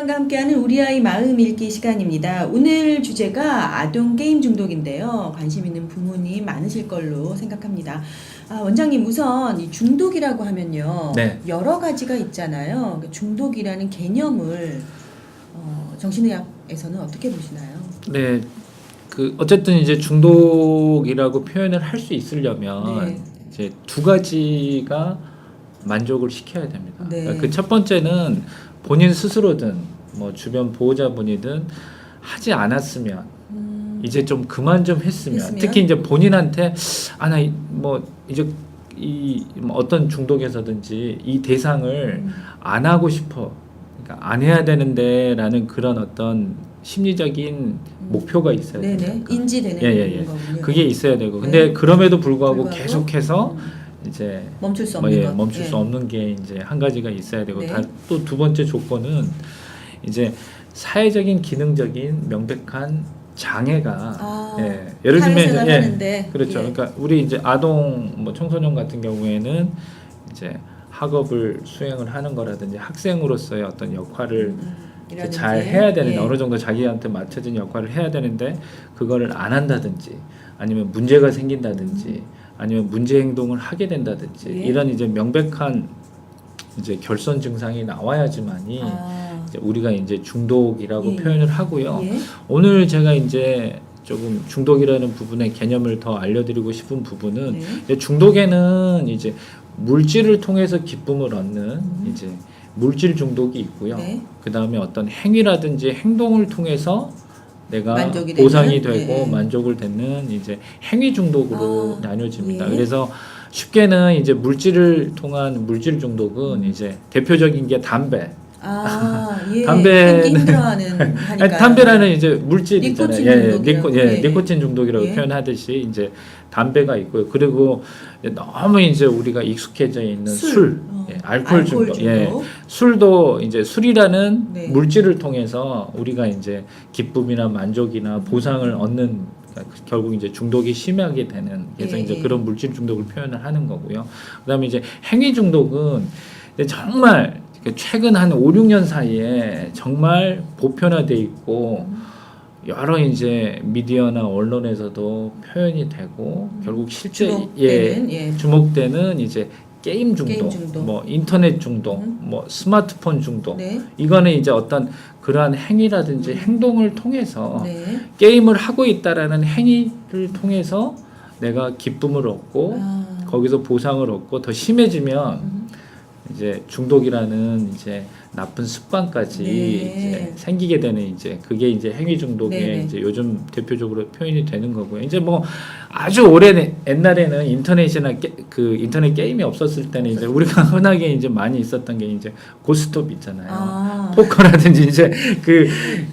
원장과 함께하는 우리 아이 마음 읽기 시간입니다. 오늘 주제가 아동 게임 중독인데요. 관심 있는 부모님 많으실 걸로 생각합니다. 원장님, 우선 이 중독이라고 하면요. 네. 여러 가지가 있잖아요. 중독이라는 개념을 정신의학에서는 어떻게 보시나요? 네, 어쨌든 이제 중독이라고 표현을 할 수 있으려면 네. 이제 두 가지가 만족을 시켜야 됩니다. 네. 그 첫 번째는 본인 스스로든 뭐 주변 보호자분이든 하지 않았으면 이제 좀 그만 좀 했으면. 특히 이제 본인한테 나 뭐 이제 뭐 어떤 중독에서든지 이 대상을 안 하고 싶어, 그러니까 안 해야 되는데라는 그런 어떤 심리적인 목표가 있어야 네네. 됩니다. 인지되는 예. 거군요. 그게 있어야 되고, 근데 네. 그럼에도 불구하고 계속해서 이제 멈출 수 없는 것. 멈출 수 없는 게 이제 한 가지가 있어야 되고, 네. 또 두 번째 조건은 이제 사회적인 기능적인 명백한 장애가 예를 들면 사회생활하는데 그렇죠. 그러니까 우리 이제 아동 뭐 청소년 같은 경우에는 이제 학업을 수행을 하는 거라든지 학생으로서의 어떤 역할을 잘 해야 되는, 어느 정도 자기한테 맞춰진 역할을 해야 되는데 그거를 안 한다든지, 아니면 문제가 생긴다든지, 아니면 문제 행동을 하게 된다든지, 이런 이제 명백한 이제 결손 증상이 나와야지만이 이제 우리가 이제 중독이라고 표현을 하고요. 오늘 제가 이제 조금 중독이라는 부분의 개념을 더 알려드리고 싶은 부분은 중독에는 이제 물질을 통해서 기쁨을 얻는 이제 물질 중독이 있고요. 그 다음에 어떤 행위라든지 행동을 통해서 내가 보상이 되고 만족을 듣는 이제 행위 중독으로 나뉘어집니다. 그래서 쉽게는 이제 물질을 통한 물질 중독은 이제 대표적인 게 담배. 담배는 하니까. 담배라는 이제 물질 있잖아요. 니코틴 중독이라고 표현하듯이 이제 담배가 있고요. 그리고 너무 이제 우리가 익숙해져 있는 술, 알코올 중독. 술도 이제 술이라는 물질을 통해서 우리가 이제 기쁨이나 만족이나 보상을 얻는, 결국 이제 중독이 심하게 되는, 그래서 이제 그런 물질 중독을 표현을 하는 거고요. 그다음에 이제 행위 중독은 정말 최근 한 5, 6년 사이에 정말 보편화돼 있고 여러 이제 미디어나 언론에서도 표현이 되고 결국 실제 주목되는 이제 게임 중독, 뭐 인터넷 중독, 뭐 스마트폰 중독. 이거는 이제 어떤 그러한 행위라든지 행동을 통해서 게임을 하고 있다라는 행위를 통해서 내가 기쁨을 얻고 거기서 보상을 얻고, 더 심해지면 이제 중독이라는 이제 나쁜 습관까지 이제 생기게 되는, 이제 그게 이제 행위 중독의 이제 요즘 대표적으로 표현이 되는 거고요. 이제 뭐 아주 오래 옛날에는 인터넷이나 인터넷 게임이 없었을 때는 이제 우리가 흔하게 이제 많이 있었던 게 이제 고스톱 있잖아요. 포커라든지 이제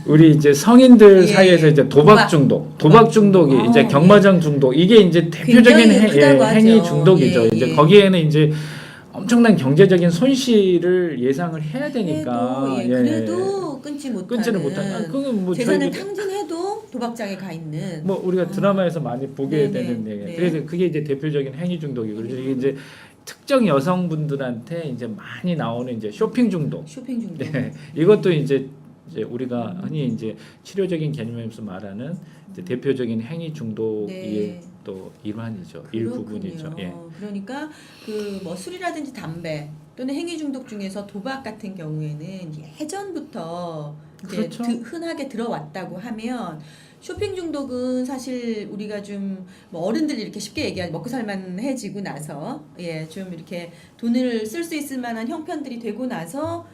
우리 이제 성인들 사이에서 이제 도박 중독이 이제 경마장 중독, 이게 이제 대표적인 행위 중독이죠. 이제 거기에는 이제 엄청난 경제적인 손실을 예상을 해야 되니까 그래도 끊지를 못하는. 그건 뭐 재산을 탕진해도 도박장에 가 있는. 뭐 우리가 드라마에서 많이 보게 되는 얘기. 그래서 그게 이제 대표적인 행위 중독이고, 그래서 이게 이제 특정 여성분들한테 이제 많이 나오는 이제 쇼핑 중독. 이것도 이제 우리가 흔히 이제 치료적인 개념에서 말하는 이제 대표적인 행위 중독의 또 일환이죠. 일부분이죠. 그러니까 뭐 술이라든지 담배 또는 행위 중독 중에서 도박 같은 경우에는 예전부터 이제 흔하게 들어왔다고 하면, 쇼핑 중독은 사실 우리가 좀 뭐 어른들이 이렇게 쉽게 얘기하지, 먹고 살만해지고 나서 좀 이렇게 돈을 쓸 수 있을 만한 형편들이 되고 나서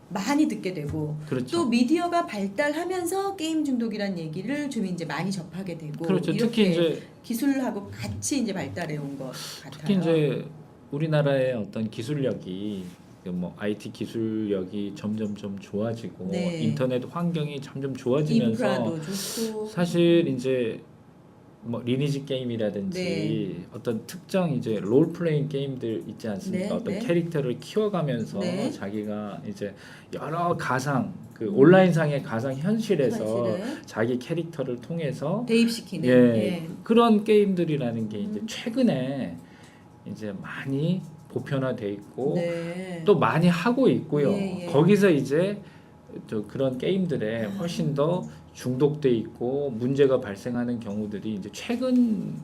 많이 듣게 되고, 또 미디어가 발달하면서 게임 중독이란 얘기를 좀 이제 많이 접하게 되고, 특히 이제 기술하고 같이 이제 발달해 온 것 같아요. 특히 이제 우리나라의 어떤 기술력이, 뭐 IT 기술력이 점점 좀 좋아지고 인터넷 환경이 점점 좋아지면서 인프라도 좋고, 사실 이제 뭐 리니지 게임이라든지 어떤 특정 이제 롤 플레잉 게임들 있지 않습니까? 어떤 캐릭터를 키워가면서 자기가 이제 여러 가상 온라인상의 가상 현실에서 자기 캐릭터를 통해서 대입시키는 그런 게임들이라는 게 이제 최근에 이제 많이 보편화돼 있고 또 많이 하고 있고요. 거기서 이제 그런 게임들에 훨씬 더 중독돼 있고 문제가 발생하는 경우들이 이제 최근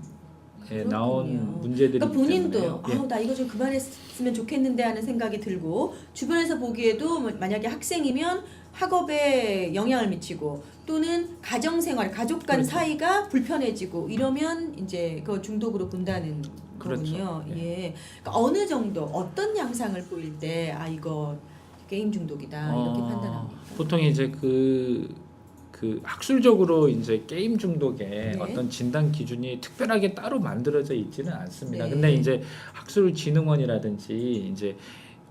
나온 문제들이 그러니까 본인도 때문에요. 나 이거 좀 그만했으면 좋겠는데 하는 생각이 들고 주변에서 보기에도 만약에 학생이면 학업에 영향을 미치고 또는 가정생활, 가족 간 그렇죠. 사이가 불편해지고 이러면 이제 그 중독으로 본다는 그렇죠. 거군요. 예. 그러니까 어느 정도 어떤 양상을 보일 때 이거 게임 중독이다 이렇게 판단합니까? 보통 이제 그 학술적으로 이제 게임 중독의 네. 어떤 진단 기준이 특별하게 따로 만들어져 있지는 않습니다. 네. 근데 이제 학술진흥원이라든지 이제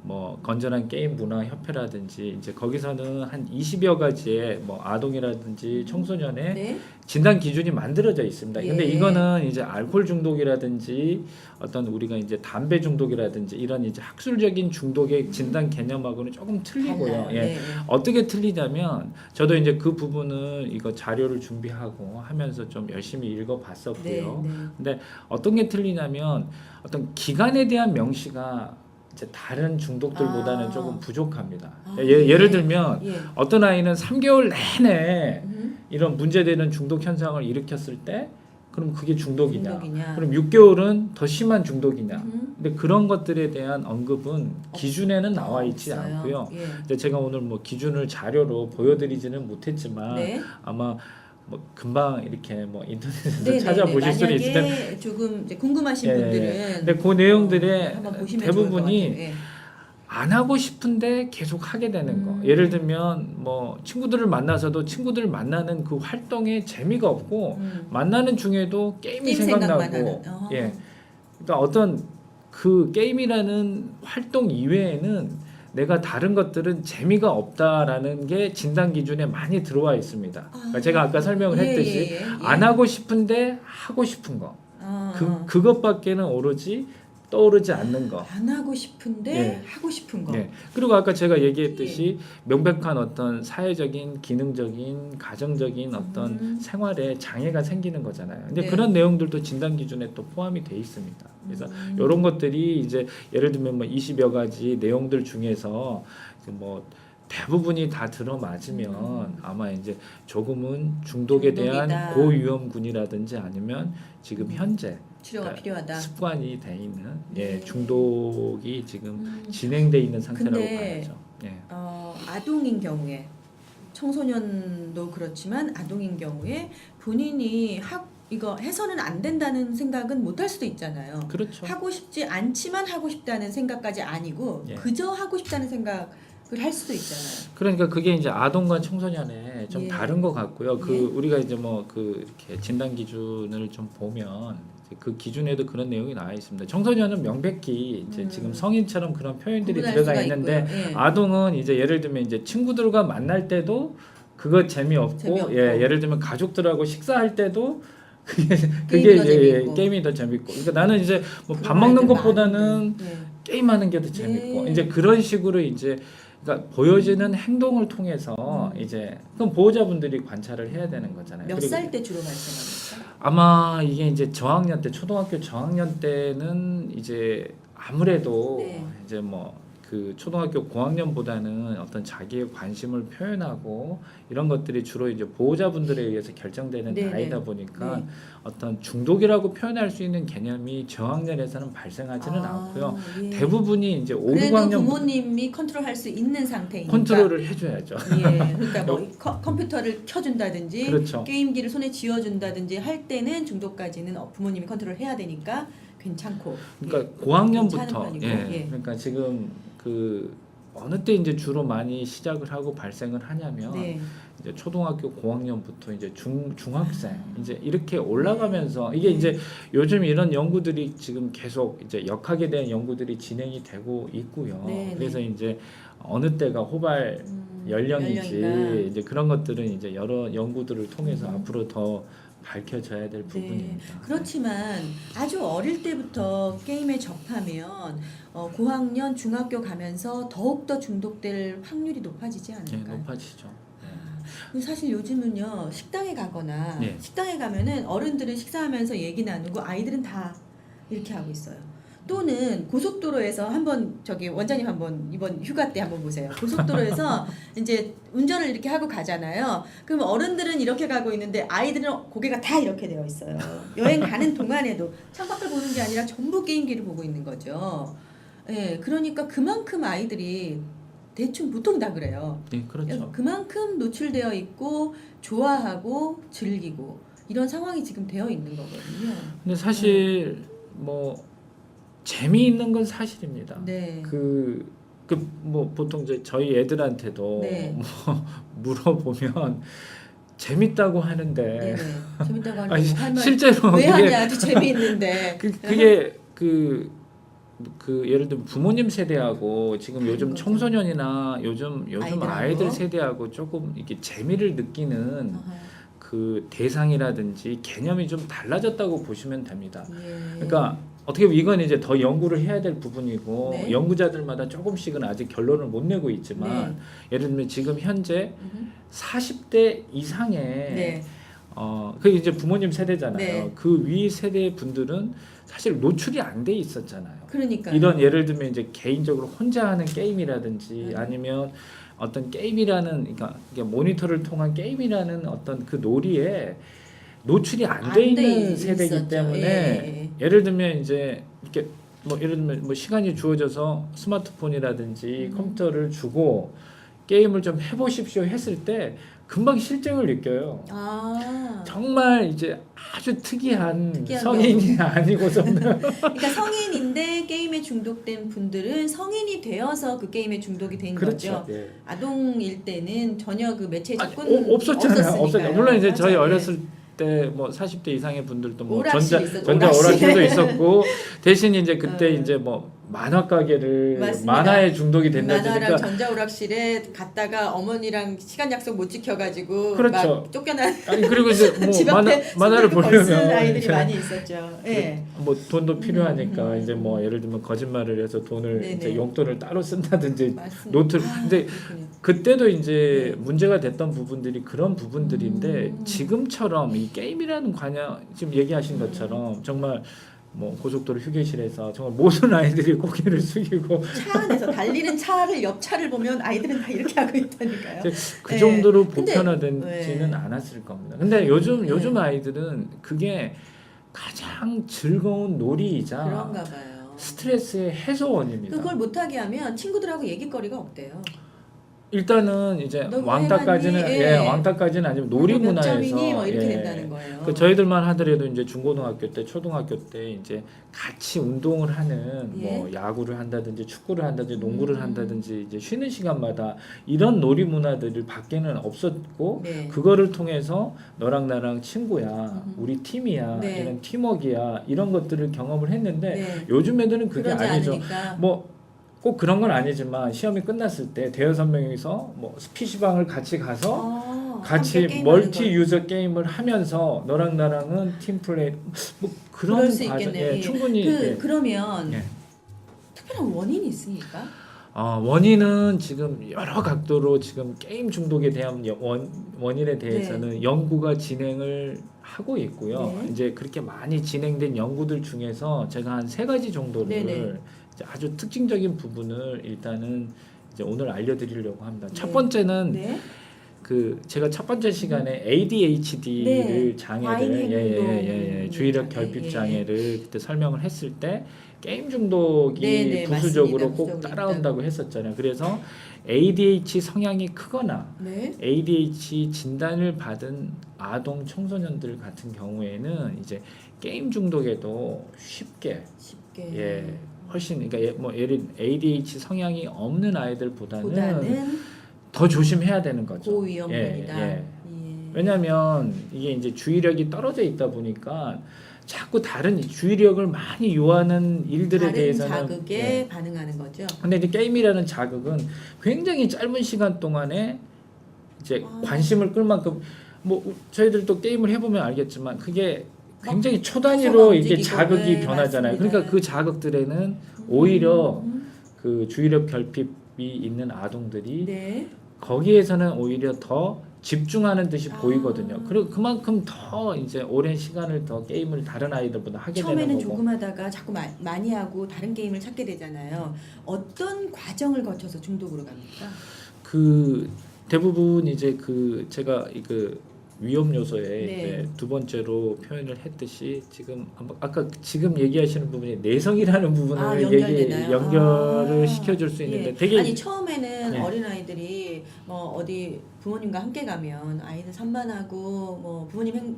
뭐 건전한 게임 문화 협회라든지 이제 거기서는 한 20여 가지의 뭐 아동이라든지 청소년의 네. 진단 기준이 만들어져 있습니다. 근데 예. 이거는 이제 알코올 중독이라든지 어떤 우리가 이제 담배 중독이라든지 이런 이제 학술적인 중독의 진단 개념하고는 조금 틀리고요. 달라요. 예. 네. 어떻게 틀리냐면 저도 이제 그 부분을 이거 자료를 준비하고 하면서 좀 열심히 읽어봤었고요. 네. 근데 어떤 게 틀리냐면 어떤 기간에 대한 명시가 이제 다른 중독들보다는 조금 부족합니다. 예를 들면 어떤 아이는 3개월 내내 이런 문제되는 중독 현상을 일으켰을 때 그럼 그게 중독이냐? 그럼 6개월은 더 심한 중독이냐? 근데 그런 것들에 대한 언급은 기준에는 나와 있지 않고요. 근데 제가 오늘 뭐 기준을 자료로 보여드리지는 못했지만 네. 아마 뭐 금방 이렇게 뭐 인터넷에서 찾아보실 수는 있을 텐데 조금 이제 궁금하신 분들은 근데 그 내용들의 한번 보시면 대부분이 안 하고 싶은데 계속 하게 되는 거. 예를 들면 뭐 친구들을 만나서도 친구들 만나는 그 활동에 재미가 없고 만나는 중에도 게임이 생각나고 예. 그러니까 어떤 그 게임이라는 활동 이외에는 내가 다른 것들은 재미가 없다라는 게 진단 기준에 많이 들어와 있습니다. 그러니까 제가 아까 설명을 했듯이 안 하고 싶은데 하고 싶은 거. 그것밖에는 오로지 떠오르지 않는 거. 안 하고 싶은데 하고 싶은 거. 그리고 아까 제가 얘기했듯이 명백한 어떤 사회적인, 기능적인, 가정적인 어떤 생활에 장애가 생기는 거잖아요. 근데 그런 내용들도 진단 기준에 또 포함이 돼 있습니다. 그래서 이런 것들이 이제 예를 들면 뭐 20여 가지 내용들 중에서 뭐 대부분이 다 들어맞으면 아마 이제 조금은 중독에 대한 고위험군이라든지 아니면 지금 현재 치료가 필요하다. 습관이 돼 있는 중독이 지금 진행돼 있는 상태라고 봐야죠. 아동인 경우에 청소년도 그렇지만 아동인 경우에 본인이 이거 해서는 안 된다는 생각은 못 할 수도 있잖아요. 그렇죠. 하고 싶지 않지만 하고 싶다는 생각까지 아니고 그저 하고 싶다는 생각을 할 수도 있잖아요. 그러니까 그게 이제 아동과 청소년에 좀 다른 것 같고요. 우리가 이제 뭐 이렇게 진단 기준을 좀 보면 그 기준에도 그런 내용이 나와 있습니다. 청소년은 명백히 이제 지금 성인처럼 그런 표현들이 들어가 있는데 아동은 이제 예를 들면 이제 친구들과 만날 때도 그거 재미없고. 예를 들면 가족들하고 식사할 때도 그게 게임이 더 재밌고. 그러니까 나는 이제 뭐 밥 먹는 것보다는 게임하는 게 더 재밌고. 이제 그런 식으로 이제 그러니까 보여지는 행동을 통해서 이제 그럼 보호자분들이 관찰을 해야 되는 거잖아요. 몇 살 때 주로 발생합니까? 아마 이게 이제 저학년 때, 초등학교 저학년 때는 이제 아무래도 이제 뭐 그 초등학교 고학년보다는 어떤 자기의 관심을 표현하고 이런 것들이 주로 이제 보호자분들에 의해서 결정되는 나이다 보니까 어떤 중독이라고 표현할 수 있는 개념이 저학년에서는 발생하지는 않고요. 대부분이 이제 5, 6학년 부모님이 컨트롤할 수 있는 상태이니까 컨트롤을 해줘야죠. 그러니까 뭐 컴퓨터를 켜준다든지 게임기를 손에 쥐어준다든지 할 때는 중독까지는 부모님이 컨트롤해야 되니까 괜찮고. 그러니까 고학년부터 그러니까 지금 그 어느 때 이제 주로 많이 시작을 하고 발생을 하냐면 이제 초등학교 고학년부터 이제 중학생 이제 이렇게 올라가면서 이게 이제 요즘 이런 연구들이 지금 계속 이제 역학에 대한 연구들이 진행이 되고 있고요. 그래서 이제 어느 때가 호발 연령인지 이제 그런 것들은 이제 여러 연구들을 통해서 앞으로 더 밝혀져야 될 부분입니다. 그렇지만 아주 어릴 때부터 게임에 접하면 고학년, 중학교 가면서 더욱더 중독될 확률이 높아지지 않을까요? 높아지죠. 사실 요즘은요 식당에 가거나 식당에 가면은 어른들은 식사하면서 얘기 나누고 아이들은 다 이렇게 하고 있어요. 또는 고속도로에서 한번 저기 원장님 한번 이번 휴가 때 한번 보세요. 고속도로에서 이제 운전을 이렇게 하고 가잖아요. 그럼 어른들은 이렇게 가고 있는데 아이들은 고개가 다 이렇게 되어 있어요. 여행 가는 동안에도 창밖을 보는 게 아니라 전부 게임기를 보고 있는 거죠. 예, 그러니까 그만큼 아이들이 대충 보통 다 그래요. 네, 그렇죠. 그만큼 노출되어 있고 좋아하고 즐기고 이런 상황이 지금 되어 있는 거거든요. 근데 사실 뭐 재미있는 건 사실입니다. 네. 뭐 보통 저희 애들한테도 네. 뭐 물어보면 재밌다고 하는데 네네. 재밌다고 하는데 아니, 뭐 할 말, 실제로 왜 그게 하냐 아주 재미있는데 그게 예를 들면 부모님 세대하고 지금 다른 요즘 거죠. 청소년이나 요즘 아이들하고. 아이들 세대하고 조금 이렇게 재미를 느끼는 아하, 그 대상이라든지 개념이 좀 달라졌다고 보시면 됩니다. 예. 그러니까 어떻게 보면 이건 이제 더 연구를 해야 될 부분이고 네. 연구자들마다 조금씩은 아직 결론을 못 내고 있지만 네. 예를 들면 지금 현재 음흠. 40대 이상의 네. 그게 이제 부모님 세대잖아요. 네. 그 위 세대 분들은 사실 노출이 안 돼 있었잖아요. 그러니까 이런 예를 들면 이제 개인적으로 혼자 하는 게임이라든지 음. 아니면 어떤 게임이라는 그러니까 이게 모니터를 통한 게임이라는 어떤 그 놀이에 노출이 안 돼 있는 세대이기 있었죠. 때문에 예. 예를 들면 이제 이렇게 뭐 예를 들면 뭐 시간이 주어져서 스마트폰이라든지 컴퓨터를 주고 게임을 좀 해보십시오 했을 때 금방 실증을 느껴요. 아. 정말 이제 아주 특이한 특이한 성인이 아니고서는 그러니까 성인인데 게임에 중독된 분들은 성인이 되어서 그 게임에 중독이 된 그렇죠. 거죠. 예. 아동일 때는 전혀 그 매체 아니, 접근 없었잖아요. 없었죠. 물론 이제 저희 맞아요. 어렸을 때 뭐 40대 이상의 분들도 뭐 오락실 있었죠. 전자 오락실. 오락실도 있었고 대신 이제 그때 이제 뭐 만화 가게를 맞습니다. 만화에 중독이 된다니까 만화랑 전자오락실에 갔다가 어머니랑 시간 약속 못 지켜가지고 그렇죠. 막 쫓겨난 아니 그리고 이제 뭐 집 앞에 만화를 손들고 걸쓰는 보려면 아이들이 이제 많이 있었죠. 예. 뭐 돈도 필요하니까 이제 뭐 음. 예를 들면 거짓말을 해서 돈을 네네. 이제 용돈을 따로 쓴다든지 맞습니다. 노트를 근데 그렇군요. 그때도 이제 네. 문제가 됐던 부분들이 그런 부분들인데 지금처럼 이 게임이라는 관여 지금 얘기하신 것처럼 정말 뭐 고속도로 휴게실에서 정말 모든 아이들이 고개를 숙이고 차 안에서 달리는 차를 옆 차를 보면 아이들은 다 이렇게 하고 있다니까요. 그 네. 정도로 근데- 보편화되지는 네. 않았을 겁니다. 근데 요즘 네. 아이들은 그게 가장 즐거운 놀이이자 그런가 봐요. 스트레스의 해소원입니다. 그걸 못하게 하면 친구들하고 얘기거리가 없대요. 일단은 이제 너 왕따까지는 해봤니? 예. 왕따까지는 아니면 놀이 몇 문화에서 점이니? 뭐 이렇게 예. 된다는 거예요. 그 저희들만 하더라도 이제 중고등학교 때, 초등학교 때 이제 같이 운동을 하는 예. 뭐 야구를 한다든지 축구를 한다든지 농구를 한다든지 이제 쉬는 시간마다 이런 놀이 문화들이 밖에는 없었고 네. 그거를 통해서 너랑 나랑 친구야, 우리 팀이야, 네. 이런 팀워크야 이런 것들을 경험을 했는데 네. 요즘 애들은 그게 그러지 아니죠. 않으니까. 뭐 꼭 그런 건 아니지만 시험이 끝났을 때 대여섯 명이서 뭐 PC방을 같이 가서 같이 함께 게임하는 멀티 거. 유저 게임을 하면서 너랑 나랑은 팀 플레이 뭐 그런 그럴 수 과정 있겠네요. 예. 충분히 그러면 예. 특별한 원인이 있습니까? 원인은 지금 여러 각도로 지금 게임 중독에 대한 원인에 대해서는 연구가 진행을 하고 있고요. 네. 이제 그렇게 많이 진행된 연구들 중에서 제가 한 3가지 정도를 네네. 이제 아주 특징적인 부분을 일단은 이제 오늘 알려드리려고 합니다. 첫 네. 번째는 네. 그 제가 첫 번째 시간에 ADHD를 네. 장애를 과잉 행동 주의력 장애, 결핍 예. 장애를 그때 설명을 했을 때 게임 중독이 네네, 부수적으로 맞습니다. 꼭 부수적으로 따라온다고 했었잖아요. 그래서 ADHD 성향이 크거나 네. ADHD 진단을 받은 아동 청소년들 같은 경우에는 이제 게임 중독에도 쉽게 훨씬 그러니까 뭐 예를 ADHD 성향이 없는 아이들보다는 보다는 더 조심해야 되는 거죠. 고위험군이다. 예. 왜냐하면 이게 이제 주의력이 떨어져 있다 보니까 자꾸 다른 주의력을 많이 요하는 일들에 다른 대해서는 자극에 반응하는 거죠. 근데 이제 게임이라는 자극은 굉장히 짧은 시간 동안에 이제 관심을 끌 만큼 뭐 저희들도 게임을 해보면 알겠지만 그게 굉장히 초단위로 이게 자극이 변하잖아요. 맞습니다. 그러니까 그 자극들에는 오히려 그 주의력 결핍이 있는 아동들이 네. 거기에서는 오히려 더 집중하는 듯이 보이거든요. 그리고 그만큼 더 이제 오랜 시간을 더 게임을 다른 아이들보다 하게 되는 처음에는 거고. 조금 하다가 자꾸 많이 하고 다른 게임을 찾게 되잖아요. 어떤 과정을 거쳐서 중독으로 갑니까? 그 대부분 이제 그 제가 그 위험 요소에 네. 이제 두 번째로 표현을 했듯이 지금 아까 지금 얘기하시는 부분이 내성이라는 부분을 연결을 시켜줄 수 있는데 예. 되게 아니 처음에는 네. 어린 아이들이 뭐 어디 부모님과 함께 가면 아이들 산만하고 뭐 부모님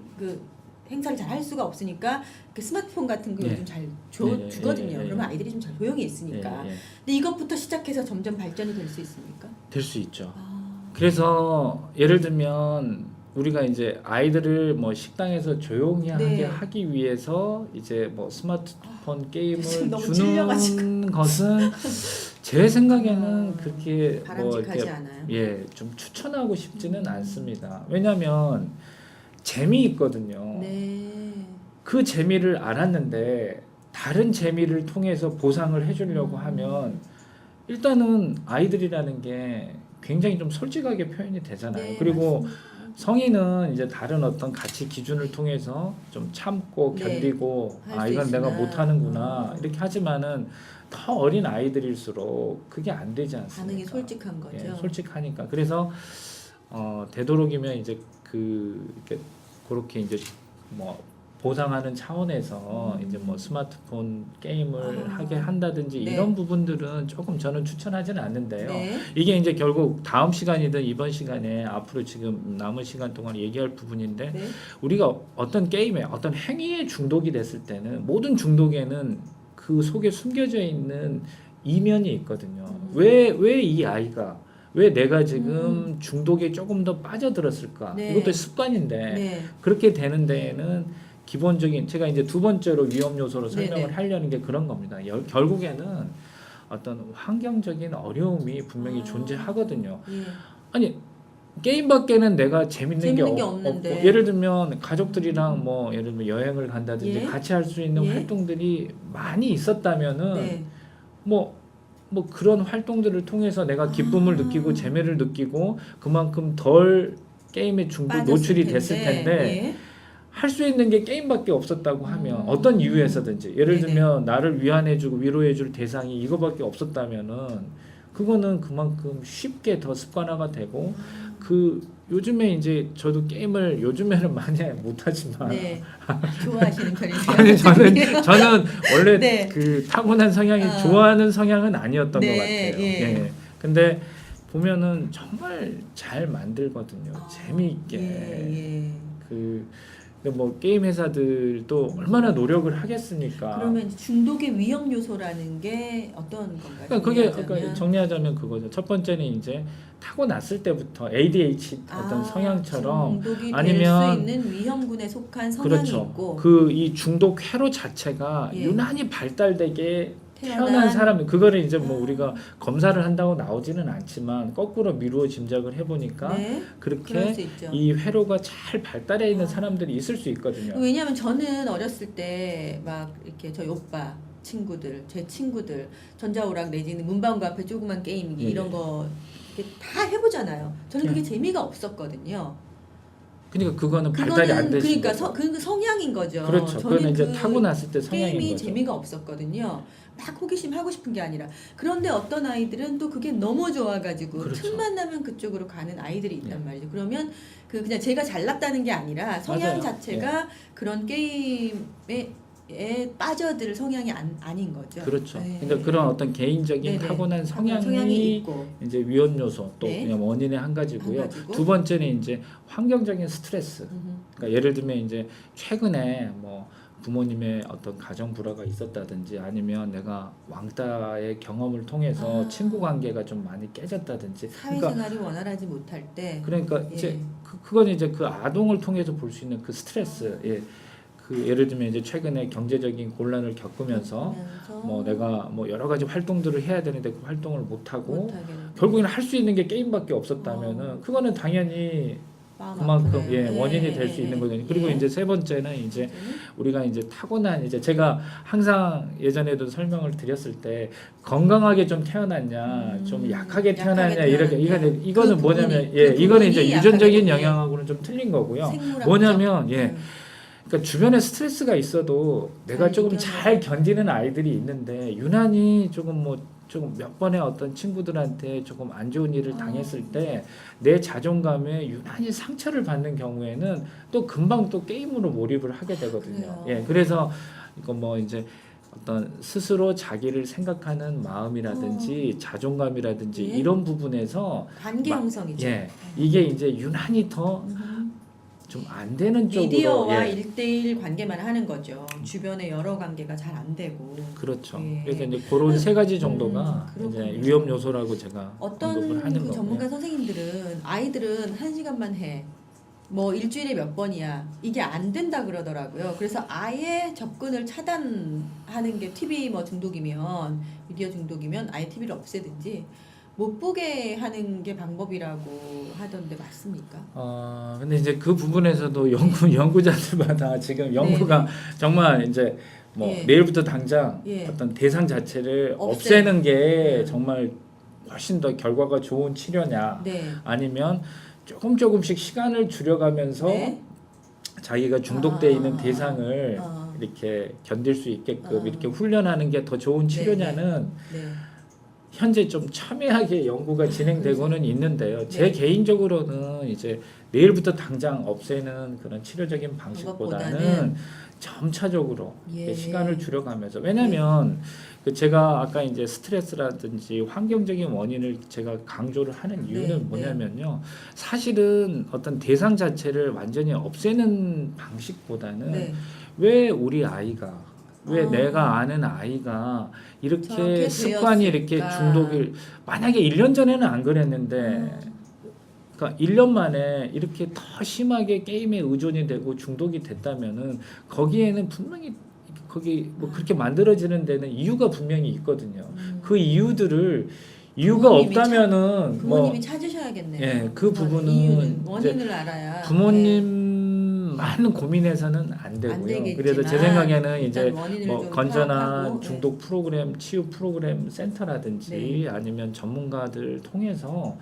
행사를 잘 할 수가 없으니까 그 스마트폰 같은 거 요즘 잘 주거든요. 그러면 아이들이 좀 잘 조용히 있으니까. 근데 이것부터 시작해서 점점 발전이 될 수 있습니까? 될 수 있죠. 그래서 예를 들면 우리가 이제 아이들을 뭐 식당에서 조용히 하게 하기 위해서 이제 뭐 스마트폰 게임을 주는 것은 제 생각에는 그렇게 바람직하지 뭐 않아요. 예, 좀 추천하고 싶지는 않습니다. 왜냐하면 재미있거든요. 네. 그 재미를 알았는데 다른 재미를 통해서 보상을 해주려고 하면 일단은 아이들이라는 게 굉장히 좀 솔직하게 표현이 되잖아요. 네, 그리고 맞습니다. 성인은 이제 다른 어떤 가치 기준을 통해서 좀 참고 견디고 이건 내가 못하는구나 이렇게 하지만은 더 어린 아이들일수록 그게 안 되지 않습니까? 반응이 솔직한 거죠. 예, 솔직하니까. 그래서 되도록이면 이제 그렇게 이제 뭐 보상하는 차원에서 이제 뭐 스마트폰 게임을 하게 한다든지 이런 부분들은 조금 저는 추천하지는 않는데요. 이게 이제 결국 다음 시간이든 이번 시간에 앞으로 지금 남은 시간 동안 얘기할 부분인데 우리가 어떤 게임에 어떤 행위에 중독이 됐을 때는 모든 중독에는 그 속에 숨겨져 있는 이면이 있거든요. 왜 이 아이가 왜 내가 지금 중독에 조금 더 빠져들었을까? 이것도 습관인데 그렇게 되는 데에는 기본적인 제가 이제 두 번째로 위험 요소로 설명을 하려는 게 그런 겁니다. 결국에는 어떤 환경적인 어려움이 분명히 존재하거든요. 아니 게임밖에는 내가 재밌는 게 없고 예를 들면 가족들이랑 뭐 예를 들면 여행을 간다든지 같이 할 수 있는 활동들이 많이 있었다면은 뭐 그런 활동들을 통해서 내가 기쁨을 느끼고 재미를 느끼고 그만큼 덜 게임에 중독 노출이 됐을 텐데 할 수 있는 게 게임밖에 없었다고 하면 어떤 이유에서든지 예를 들면 나를 위안해주고 위로해줄 대상이 이거밖에 없었다면은 그거는 그만큼 쉽게 더 습관화가 되고 요즘에 이제 저도 게임을 요즘에는 많이 못하지만 좋아하시는 편이세요? 아니 저는 원래 그 타고난 성향이 좋아하는 성향은 아니었던 것 같아요. 근데 보면은 정말 잘 만들거든요. 재미있게 뭐 게임 회사들도 얼마나 노력을 하겠습니까? 그러면 중독의 위험 요소라는 게 어떤 건가요? 그게 정리하자면 그거죠. 첫 번째는 이제 타고났을 때부터 ADHD 어떤 성향처럼 중독이 아니면 될 수 있는 위험군에 속한 성향이 있고 이 중독 회로 자체가 유난히 발달되게 태어난 사람 그거를 이제 뭐 우리가 검사를 한다고 나오지는 않지만 거꾸로 미루어 짐작을 해보니까 그렇게 이 회로가 잘 발달해 있는 사람들이 있을 수 있거든요. 왜냐하면 저는 어렸을 때 막 이렇게 저희 오빠 친구들, 제 친구들 전자오락 내지는 문방구 앞에 조그만 게임기 이런 거 다 해보잖아요. 저는 그게 재미가 없었거든요. 그러니까 그거는 발달이 안 되신 거죠. 그 성향인 거죠. 그렇죠. 그거는 이제 타고났을 때 성향인 게임이 거죠. 재미가 없었거든요. 막 호기심 하고 싶은 게 아니라. 그런데 어떤 아이들은 또 그게 너무 좋아가지고 틈만 나면 그쪽으로 가는 아이들이 있단 말이죠. 그러면 그냥 제가 잘났다는 게 아니라 성향 자체가 그런 게임에 빠져들 성향이 아닌 거죠. 그렇죠. 그러니까 그런 어떤 개인적인 타고난 성향이 있고. 이제 위험 요소 또 그냥 원인의 한 가지고요. 두 번째는 이제 환경적인 스트레스. 그러니까 예를 들면 이제 최근에 뭐 부모님의 어떤 가정 불화가 있었다든지 아니면 내가 왕따의 경험을 통해서 친구 관계가 좀 많이 깨졌다든지 사회생활이 원활하지 못할 때 그러니까 이제 그건 이제 그 아동을 통해서 볼 수 있는 그 스트레스 예를 들면 이제 최근에 경제적인 곤란을 겪으면서 뭐 내가 뭐 여러 가지 활동들을 해야 되는데 그 활동을 못 하고 결국에는 할 수 있는 게 게임밖에 없었다면은 그거는 당연히 그만큼 아프네. 원인이 될 수 있는 거거든요. 그리고 이제 세 번째는 이제 우리가 이제 타고난 이제 제가 항상 예전에도 설명을 드렸을 때 건강하게 좀 태어났냐, 좀 약하게 태어났냐 이렇게 이거는 그 뭐냐면 부분이, 이거는 이제 유전적인 약하게, 영향하고는 좀 틀린 거고요. 생물학적. 뭐냐면 그러니까 주변에 스트레스가 있어도 내가 조금 이겨내. 잘 견디는 아이들이 있는데 유난히 조금 몇 번의 어떤 친구들한테 조금 안 좋은 일을 당했을 때 내 자존감에 유난히 상처를 받는 경우에는 또 금방 또 게임으로 몰입을 하게 되거든요. 그래요. 그래서 이거 뭐 이제 어떤 스스로 자기를 생각하는 마음이라든지 자존감이라든지 이런 부분에서 관계 형성이죠. 이게 이제 유난히 더 좀 안 되는 쪽으로 미디어와 1대1 관계만 하는 거죠. 주변에 여러 관계가 잘 안 되고. 그렇죠. 그래서 이제 그런 세 가지 정도가 이제 위험 요소라고 제가 어떤 언급을 하는 그 거고요. 전문가 선생님들은 아이들은 1시간만 해. 뭐 일주일에 몇 번이야. 이게 안 된다 그러더라고요. 그래서 아예 접근을 차단하는 게 TV 뭐 중독이면 미디어 중독이면 아예 TV를 없애든지 못 보게 하는 게 방법이라고 하던데 맞습니까? 근데 이제 그 부분에서도 연구자들마다 지금 연구가 정말 이제 뭐 내일부터 당장 어떤 대상 자체를 없애는 게 정말 훨씬 더 결과가 좋은 치료냐, 아니면 조금씩 시간을 줄여가면서 자기가 중독되어 있는 대상을 이렇게 견딜 수 있게끔 이렇게 훈련하는 게 더 좋은 치료냐는 현재 좀 첨예하게 연구가 진행되고는 있는데요. 제 개인적으로는 이제 내일부터 당장 없애는 그런 치료적인 방식보다는 점차적으로 시간을 줄여가면서, 왜냐하면 그 제가 아까 이제 스트레스라든지 환경적인 원인을 제가 강조를 하는 이유는 뭐냐면요. 사실은 어떤 대상 자체를 완전히 없애는 방식보다는 왜 우리 아이가 왜 내가 아는 아이가 이렇게 습관이 이렇게 중독을, 만약에 1년 전에는 안 그랬는데 그러니까 1년 만에 이렇게 더 심하게 게임에 의존이 되고 중독이 됐다면은 거기에는 분명히 거기 뭐 그렇게 만들어지는 데는 이유가 분명히 있거든요. 그 이유가 없다면은 부모님이 찾으셔야겠네요. 그 부분은 원인을 알아야 많은 고민해서는 안 되고요. 그래서 제 생각에는 이제 뭐 건전한 중독 프로그램, 치유 프로그램 센터라든지 아니면 전문가들 통해서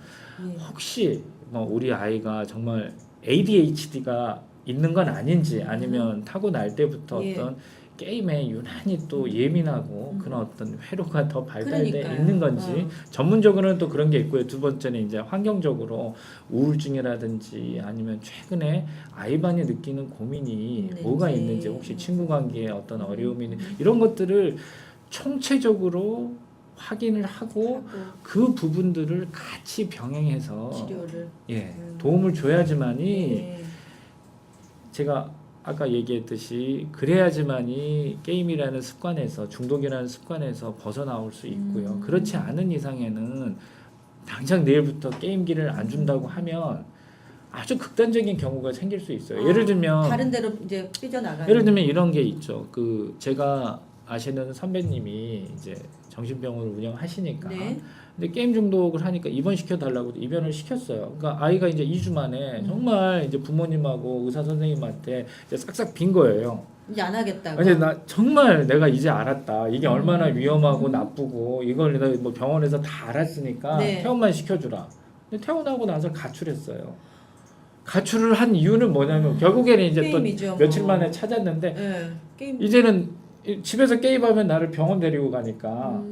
혹시 뭐 우리 아이가 정말 ADHD가 있는 건 아닌지, 아니면 타고날 때부터 어떤 게임에 유난히 또 예민하고 그런 어떤 회로가 더 발달돼 있는 건지, 전문적으로는 또 그런 게 있고요. 두 번째는 이제 환경적으로 우울증이라든지 아니면 최근에 아이반이 느끼는 고민이 뭐가 있는지, 혹시 친구 관계에 어떤 어려움이 이런 것들을 총체적으로 확인을 하고 그 부분들을 같이 병행해서 치료를 도움을 줘야지만이 제가 아까 얘기했듯이 그래야지만이 게임이라는 습관에서, 중독이라는 습관에서 벗어나올 수 있고요. 그렇지 않은 이상에는 당장 내일부터 게임기를 안 준다고 하면 아주 극단적인 경우가 생길 수 있어요. 예를 들면 다른 데로 이제 삐져나가는. 예를 들면 이런 게 있죠. 그 제가 아시는 선배님이 이제 정신병원을 운영하시니까 근데 게임 중독을 하니까 입원시켜달라고 입원을 시켰어요. 그러니까 아이가 이제 2주 만에 정말 이제 부모님하고 의사 선생님한테 이제 싹싹 빈 거예요. 이제 안 하겠다고. 근데 나 정말 내가 이제 알았다. 이게 얼마나 위험하고 나쁘고 이걸 내가 뭐 병원에서 다 알았으니까 퇴원만 시켜주라. 근데 퇴원하고 나서 가출했어요. 가출을 한 이유는 뭐냐면 결국에는 이제 게임이죠, 또 며칠 만에 찾았는데 이제는 집에서 게임하면 나를 병원 데리고 가니까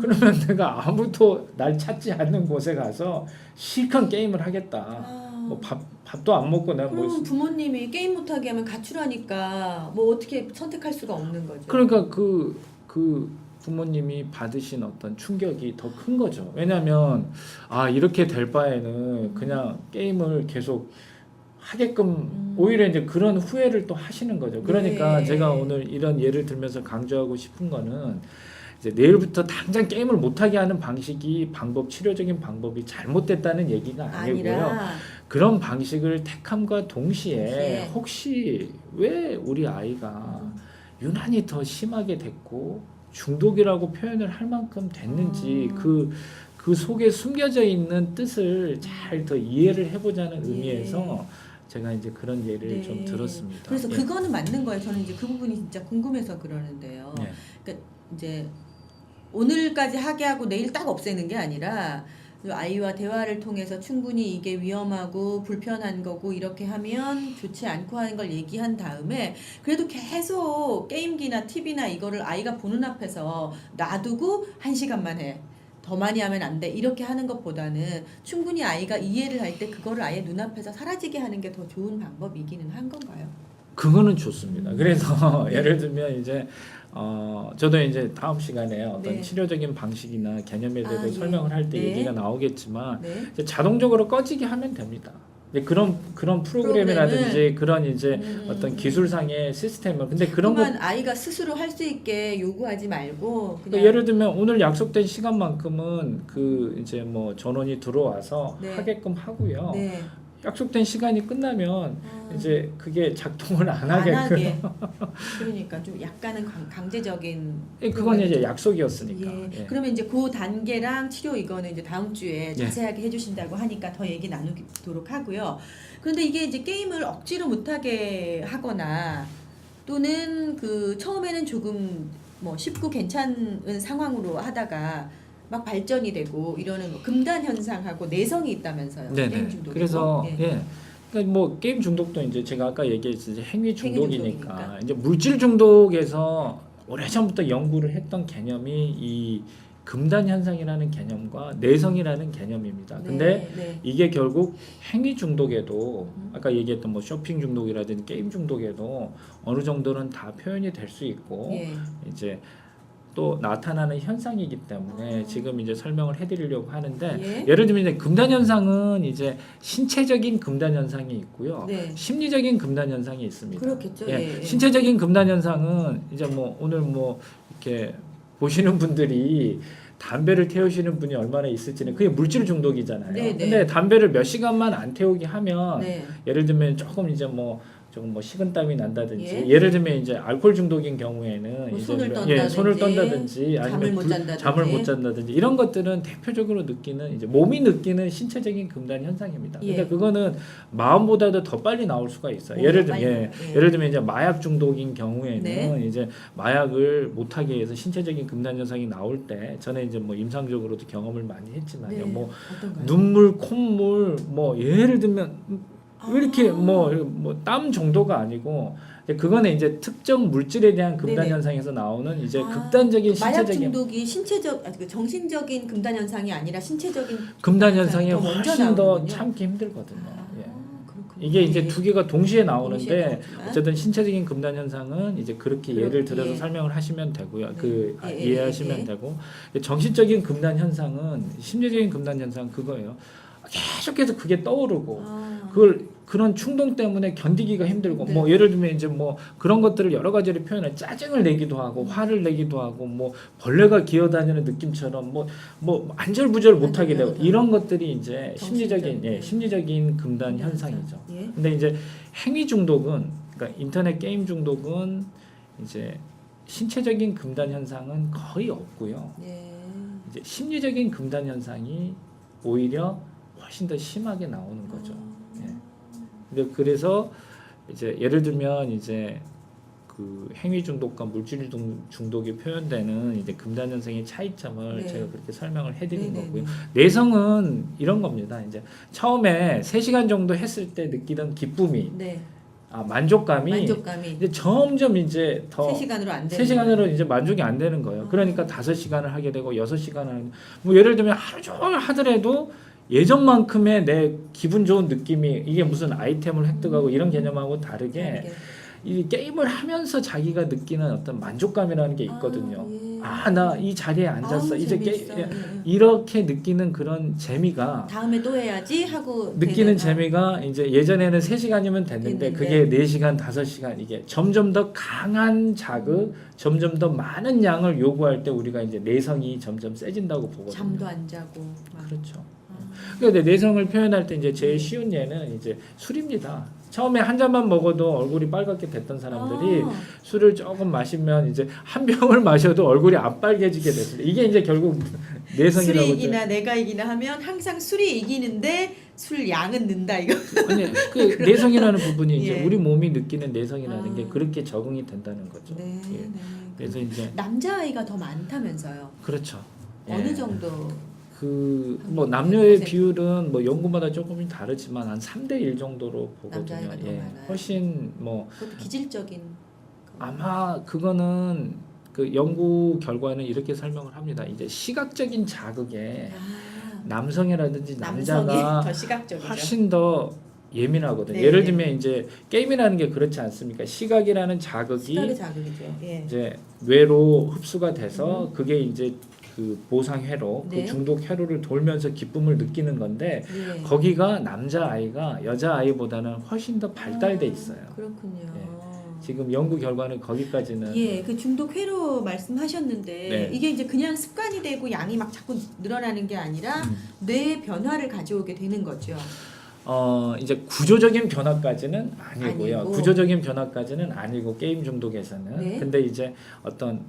그러면 내가 아무도 날 찾지 않는 곳에 가서 실컷 게임을 하겠다. 뭐 밥도 안 먹고 내가 그럼 부모님이 게임 못하게 하면 가출하니까 뭐 어떻게 선택할 수가 없는 거죠. 그러니까 그 부모님이 받으신 어떤 충격이 더 큰 거죠. 왜냐하면 이렇게 될 바에는 그냥 게임을 계속 하게끔 오히려 이제 그런 후회를 또 하시는 거죠. 그러니까 제가 오늘 이런 예를 들면서 강조하고 싶은 거는 이제 내일부터 당장 게임을 못하게 하는 치료적인 방법이 잘못됐다는 얘기가 아니고요. 그런 방식을 택함과 동시에 혹시 왜 우리 아이가 유난히 더 심하게 됐고 중독이라고 표현을 할 만큼 됐는지 그 그 속에 숨겨져 있는 뜻을 잘 더 이해를 해보자는 예. 의미에서 제가 이제 그런 예를 네. 좀 들었습니다. 그래서 예. 그거는 맞는 거예요. 저는 이제 그 부분이 진짜 궁금해서 그러는데요. 예. 그러니까 이제 오늘까지 하게 하고 내일 딱 없애는 게 아니라 아이와 대화를 통해서 충분히 이게 위험하고 불편한 거고 이렇게 하면 좋지 않고 하는 걸 얘기한 다음에 그래도 계속 게임기나 TV나 이거를 아이가 보는 앞에서 놔두고 1시간만 해. 더 많이 하면 안 돼. 이렇게 하는 것보다는 충분히 아이가 이해를 할 때 그거를 아예 눈앞에서 사라지게 하는 게 더 좋은 방법이기는 한 건가요? 그거는 좋습니다. 그래서 네. 예를 들면 이제 저도 이제 다음 시간에 어떤 네. 치료적인 방식이나 개념에 대해서 예. 설명을 할 때 네. 얘기가 나오겠지만 네. 이제 자동적으로 꺼지게 하면 됩니다. 이제 그런 프로그램이라든지 그런 이제 어떤 기술상의 시스템을 근데 그런 거 그만 아이가 스스로 할 수 있게 요구하지 말고 그냥 예를 들면 오늘 약속된 시간만큼은 그 이제 뭐 전원이 들어와서 네. 하게끔 하고요. 네. 약속된 시간이 끝나면 이제 그게 작동을 안 하게끔. 하게. 그러니까 좀 약간은 강제적인. 그건 이제 약속이었으니까. 예. 예. 그러면 이제 그 단계랑 치료 이거는 이제 다음 주에 예. 자세하게 해주신다고 하니까 더 얘기 나누도록 하고요. 그런데 이게 이제 게임을 억지로 못하게 하거나 또는 그 처음에는 조금 뭐 쉽고 괜찮은 상황으로 하다가 막 발전이 되고 이러는 거. 금단 현상하고 내성이 있다면서요. 네네. 게임 중독. 그래서 예. 예. 그러니까 뭐 게임 중독도 이제 제가 아까 얘기했듯이 행위 중독이니까 중독이니까. 이제 물질 중독에서 오래전부터 연구를 했던 개념이 이 금단 현상이라는 개념과 내성이라는 개념입니다. 네, 근데 네. 이게 결국 행위 중독에도 아까 얘기했던 뭐 쇼핑 중독이라든지 게임 중독에도 어느 정도는 다 표현이 될 수 있고 예. 이제 또 나타나는 현상이기 때문에 지금 이제 설명을 해드리려고 하는데 예. 예를 들면 이제 금단 현상은 이제 신체적인 금단 현상이 있고요, 네. 심리적인 금단 현상이 있습니다. 그렇겠죠. 예, 예, 예. 신체적인 금단 현상은 이제 뭐 오늘 뭐 이렇게 보시는 분들이 담배를 태우시는 분이 얼마나 있을지는 그게 물질 중독이잖아요. 네, 네. 근데 담배를 몇 시간만 안 태우게 하면 네. 예를 들면 조금 이제 뭐 조금 뭐 식은땀이 난다든지 예. 예를 들면 이제 알코올 중독인 경우에는 뭐 이제 손을 뭐, 떤다든지, 손을 떤다든지 잠을 아니면 못 잔다든지. 잠을 못 잔다든지 이런 것들은 대표적으로 느끼는 이제 몸이 느끼는 신체적인 금단 현상입니다. 예. 근데 그거는 마음보다도 더 빨리 나올 수가 있어요. 오히려 예를 들면 빨리 나와요. 예. 예를 들면 이제 마약 중독인 경우에는 네. 이제 마약을 못하게 해서 신체적인 금단 현상이 나올 때 전에 이제 뭐 임상적으로도 경험을 많이 했지만요. 네. 뭐 어떤가요? 눈물, 콧물, 뭐 예를 들면 이렇게 아. 뭐 땀 정도가 아니고 그거는 이제 특정 물질에 대한 금단 네네. 현상에서 나오는 이제 아, 극단적인 마약 신체적인 중독이 그 정신적인 금단 현상이 아니라 신체적인 금단 현상이 더 먼저 훨씬 더 나오는군요. 참기 힘들거든요. 예. 그렇군요. 이게 이제 예. 두 개가 동시에 나오는데 동시에 나오지만. 어쨌든 신체적인 금단 현상은 이제 그렇게 예를 들어서 예. 설명을 하시면 되고요. 네. 그 예, 예, 이해하시면 예. 되고 정신적인 금단 현상은 심리적인 금단 현상 그거예요. 계속해서 그게 떠오르고 그런 충동 때문에 견디기가 힘들고 네. 뭐 예를 들면 이제 뭐 그런 것들을 여러 가지로 표현해 짜증을 내기도 하고 화를 내기도 하고 뭐 벌레가 기어다니는 느낌처럼 뭐 안절부절 못하게 되고 안절부절. 이런 것들이 이제 정신적인, 심리적인 금단 현상이죠. 예. 근데 이제 행위 중독은 그러니까 인터넷 게임 중독은 이제 신체적인 금단 현상은 거의 없고요. 예. 이제 심리적인 금단 현상이 오히려 훨씬 더 심하게 나오는 거죠. 예. 근데 그래서 이제 예를 들면 이제 그 행위 중독과 물질 중독이 표현되는 이제 금단 현상의 차이점을 네. 제가 그렇게 설명을 해드린 네네네. 거고요. 내성은 이런 겁니다. 이제 처음에 3시간 정도 했을 때 느끼던 기쁨이 네. 만족감이 만족감이 이제 점점 이제 더 3시간으로 안 되는 3시간으로 이제 만족이 안 되는 거예요. 그러니까 5시간을 하게 되고 6시간을 뭐 예를 들면 하루 종일 하더라도 예전만큼의 내 기분 좋은 느낌이 이게 무슨 아이템을 획득하고 이런 개념하고 다르게 이 게임을 하면서 자기가 느끼는 어떤 만족감이라는 게 있거든요. 나 이 자리에 앉았어. 이제 이렇게 느끼는 그런 재미가 다음에 또 해야지 하고 느끼는 재미가 이제 예전에는 3시간이면 됐는데 됐는데. 그게 4시간, 5시간 이게 점점 더 강한 자극, 점점 더 많은 양을 요구할 때 우리가 이제 내성이 점점 세진다고 보거든요. 잠도 안 자고 막. 그렇죠. 그런데 내성을 표현할 때 이제 제일 쉬운 예는 이제 술입니다. 처음에 한 잔만 먹어도 얼굴이 빨갛게 됐던 사람들이 술을 조금 마시면 이제 한 병을 마셔도 얼굴이 안 빨개지게 됐습니다. 이게 이제 결국 내성이라고 술이 이기나 내가 이기나 하면 항상 술이 이기는데 술 양은 는다 이거. 아니 그 내성이라는 부분이 이제 예. 우리 몸이 느끼는 내성이라는 게 아. 그렇게 적응이 된다는 거죠. 네, 예. 네. 그래서 이제 남자 아이가 더 많다면서요. 그렇죠. 어느 예. 정도? 그 뭐 남녀의 100%? 비율은 뭐 연구마다 조금은 다르지만 한 3대 1 정도로 보거든요. 남자아이가 더 예. 많아요. 훨씬 뭐 그것도 기질적인. 아마 그거는 그 연구 결과는 이렇게 설명을 합니다. 이제 시각적인 자극에 남성이라든지 남성이 남자가 더 시각적이죠. 훨씬 더 예민하거든요. 네, 예를 네. 들면 이제 게임이라는 게 그렇지 않습니까? 시각이라는 자극이 시각의 자극이죠. 예. 이제 뇌로 흡수가 돼서 그게 이제 그 보상 회로, 네. 그 중독 회로를 돌면서 기쁨을 느끼는 건데 예. 거기가 남자 아이가 여자 아이보다는 훨씬 더 발달돼 있어요. 그렇군요. 지금 연구 결과는 거기까지는 예, 그 중독 회로 말씀하셨는데 네. 이게 이제 그냥 습관이 되고 양이 막 자꾸 늘어나는 게 아니라 뇌 변화를 가져오게 되는 거죠. 이제 구조적인 변화까지는 아니고요. 아니고. 구조적인 변화까지는 아니고 게임 중독에서는. 네. 근데 이제 어떤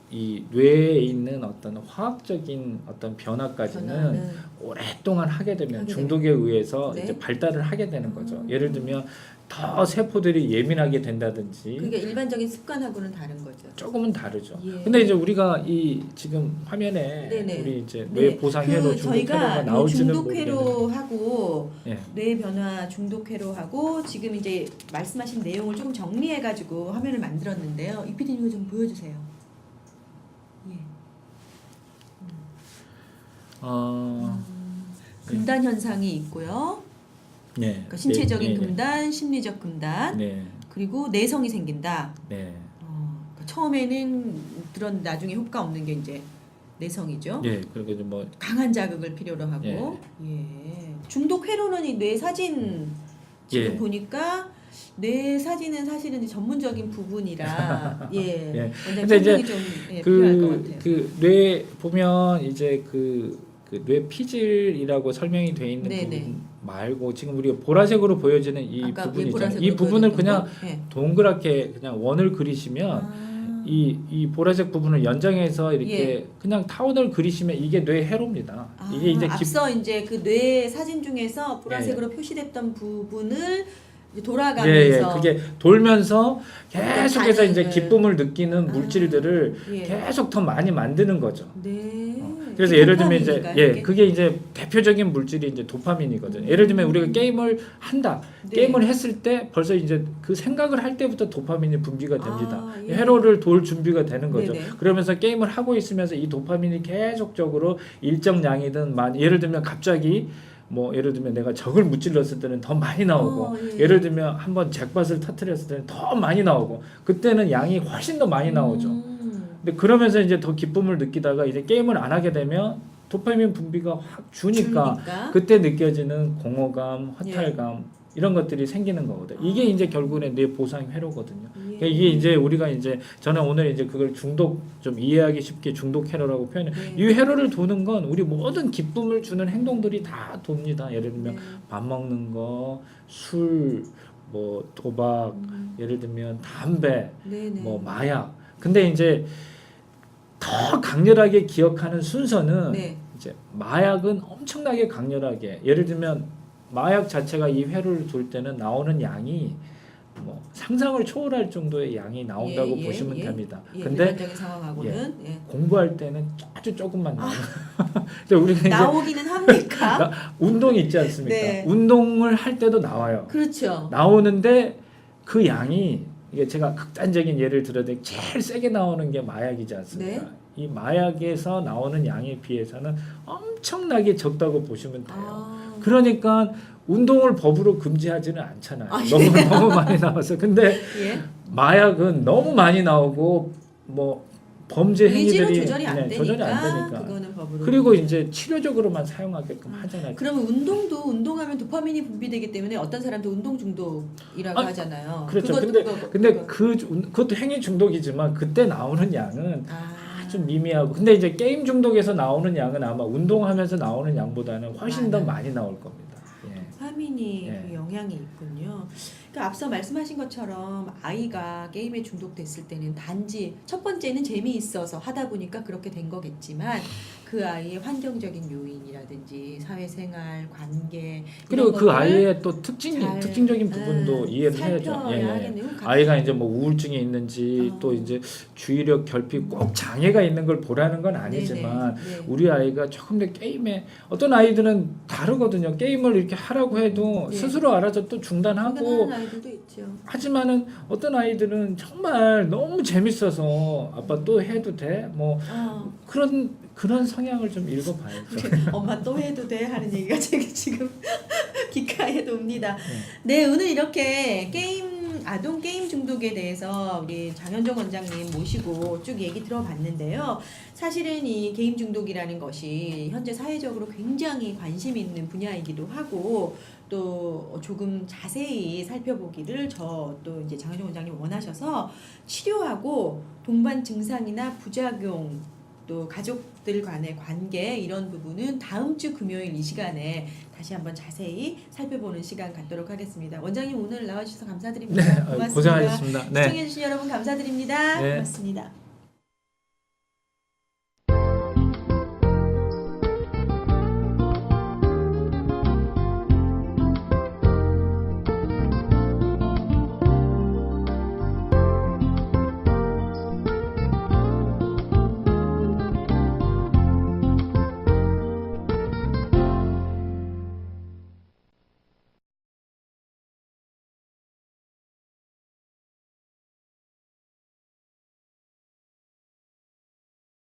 이 뇌에 있는 어떤 화학적인 어떤 변화까지는 변화는 오랫동안 하게 되면 하게 중독에 의해서 네. 이제 발달을 하게 되는 거죠. 예를 들면 더 세포들이 예민하게 된다든지 그게 일반적인 습관하고는 다른 거죠. 조금은 다르죠. 예. 근데 이제 우리가 이 지금 화면에 네네. 우리 이제 네. 뇌 보상회로 그 중독 저희가 회로가 이 나올지는 중독 모르겠는데 회로하고 예. 뇌 변화 중독 회로하고 지금 이제 말씀하신 내용을 조금 정리해 가지고 화면을 만들었는데요. 이 PD님 이거 좀 보여주세요. 예. 금단 현상이 있고요. 예. 그러니까 신체적인 예, 예, 금단, 심리적 금단, 네. 그리고 내성이 생긴다. 네. 그러니까 처음에는 그런 나중에 효과 없는 게 이제 내성이죠. 예. 그리고 이제 뭐 강한 자극을 필요로 하고. 예. 중독 회로는 이 뇌 사진 지금 예. 보니까 뇌 사진은 사실은 이제 전문적인 부분이라 예. 예. 원장님 근데 이제 설명이 좀 필요할 것 같아요. 그 뇌 보면 이제 뇌 피질이라고 설명이 돼 있는 네네. 부분 말고 지금 우리가 보라색으로 보여지는 이 아까 부분 보라색으로 있잖아요. 이 부분을 보여줬던 그냥 거? 예. 동그랗게 그냥 원을 그리시면 이 보라색 부분을 연장해서 이렇게 예. 그냥 타원을 그리시면 이게 뇌 회로입니다. 이게 이제 앞서 이제 그 뇌 사진 중에서 보라색으로 표시됐던 부분을 이제 돌아가면서 그게 돌면서 계속해서 반응을. 이제 기쁨을 느끼는 물질들을 예. 계속 더 많이 만드는 거죠. 네. 그래서 예를 들면 이제 도파민인가요, 그게 이제 대표적인 물질이 이제 도파민이거든요. 예를 들면 우리가 게임을 한다. 네. 게임을 했을 때 벌써 이제 그 생각을 할 때부터 도파민이 분비가 됩니다. 예. 회로를 돌 준비가 되는 거죠. 네네. 그러면서 게임을 하고 있으면서 이 도파민이 계속적으로 일정량이든 예를 들면 갑자기 뭐 예를 들면 내가 적을 무찔렀을 때는 더 많이 나오고 예. 예를 들면 한번 잭팟을 터뜨렸을 때는 더 많이 나오고 그때는 양이 훨씬 더 많이 나오죠. 근데 그러면서 이제 더 기쁨을 느끼다가 이제 게임을 안 하게 되면 도파민 분비가 확 주니까 그때 느껴지는 공허감, 허탈감 이런 것들이 생기는 거거든요. 이게 이제 결국에 뇌 보상 회로거든요. 그러니까 이게 이제 우리가 이제 저는 오늘 이제 그걸 중독 좀 이해하기 쉽게 중독 회로라고 표현해. 이 회로를 도는 건 우리 모든 기쁨을 주는 행동들이 다 돕니다. 예를 들면 밥 먹는 거, 술, 뭐 도박, 예를 들면 담배, 뭐 마약. 근데 이제 더 강렬하게 기억하는 순서는 이제 마약은 엄청나게 강렬하게 예를 들면 마약 자체가 이 회로를 돌 때는 나오는 양이 뭐 상상을 초월할 정도의 양이 나온다고 보시면 됩니다. 근데 일반적인 상황하고는 공부할 때는 아주 조금만 나와요. 우리가 나오기는 합니까? 운동이 있지 않습니까? 네. 운동을 할 때도 나와요. 그렇죠. 나오는데 그 양이 이게 제가 극단적인 예를 들어도 제일 세게 나오는 게 마약이지 않습니까? 네. 이 마약에서 나오는 양에 비해서는 엄청나게 적다고 보시면 돼요. 그러니까 운동을 법으로 금지하지는 않잖아요. 너무 많이 나와서. 근데 마약은 너무 많이 나오고 뭐 범죄 행위들이 조절이 안 되니까. 그거는 법으로. 그리고 이제 치료적으로만 사용하게끔 하잖아요. 그러면 운동하면 도파민이 분비되기 때문에 어떤 사람도 운동 중독이라고 하잖아요. 그렇죠. 근데 그것도 행위 중독이지만 그때 나오는 양은 아주 미미하고 근데 이제 게임 중독에서 나오는 양은 아마 운동하면서 나오는 양보다는 훨씬 더 많이 나올 겁니다. 도파민이 그 영향이 있군요. 그러니까 앞서 말씀하신 것처럼 아이가 게임에 중독됐을 때는 단지 첫 번째는 재미있어서 하다 보니까 그렇게 된 거겠지만 그 아이의 환경적인 요인이라든지 사회생활, 관계 그리고 이런 그 거를 아이의 또 특징적인 부분도 이해를 해야죠. 하겠네요. 아이가 이제 뭐 우울증이 있는지 또 이제 주의력 결핍 꼭 장애가 있는 걸 보라는 건 아니지만 네네. 네. 우리 아이가 조금 더 게임에 어떤 아이들은 다르거든요. 게임을 이렇게 하라고 해도 네. 스스로 알아서 또 중단하고 중단하는 아이들도 있죠. 하지만은 어떤 아이들은 정말 너무 재밌어서 아빠 또 해도 돼? 뭐 그런 성향을 좀 읽어봐야죠. 엄마 또 해도 돼 하는 얘기가 지금 귓가에 돕니다. 네, 오늘 이렇게 아동 게임 중독에 대해서 우리 장현정 원장님 모시고 쭉 얘기 들어봤는데요. 사실은 이 게임 중독이라는 것이 현재 사회적으로 굉장히 관심 있는 분야이기도 하고 또 조금 자세히 살펴보기를 또 이제 장현정 원장님 원하셔서 치료하고 동반 증상이나 부작용 또 가족들 간의 관계 이런 부분은 다음 주 금요일 이 시간에 다시 한번 자세히 살펴보는 시간 갖도록 하겠습니다. 원장님 오늘 나와주셔서 감사드립니다. 네, 고맙습니다. 고생하셨습니다. 네. 시청해주신 여러분 감사드립니다. 네. 고맙습니다.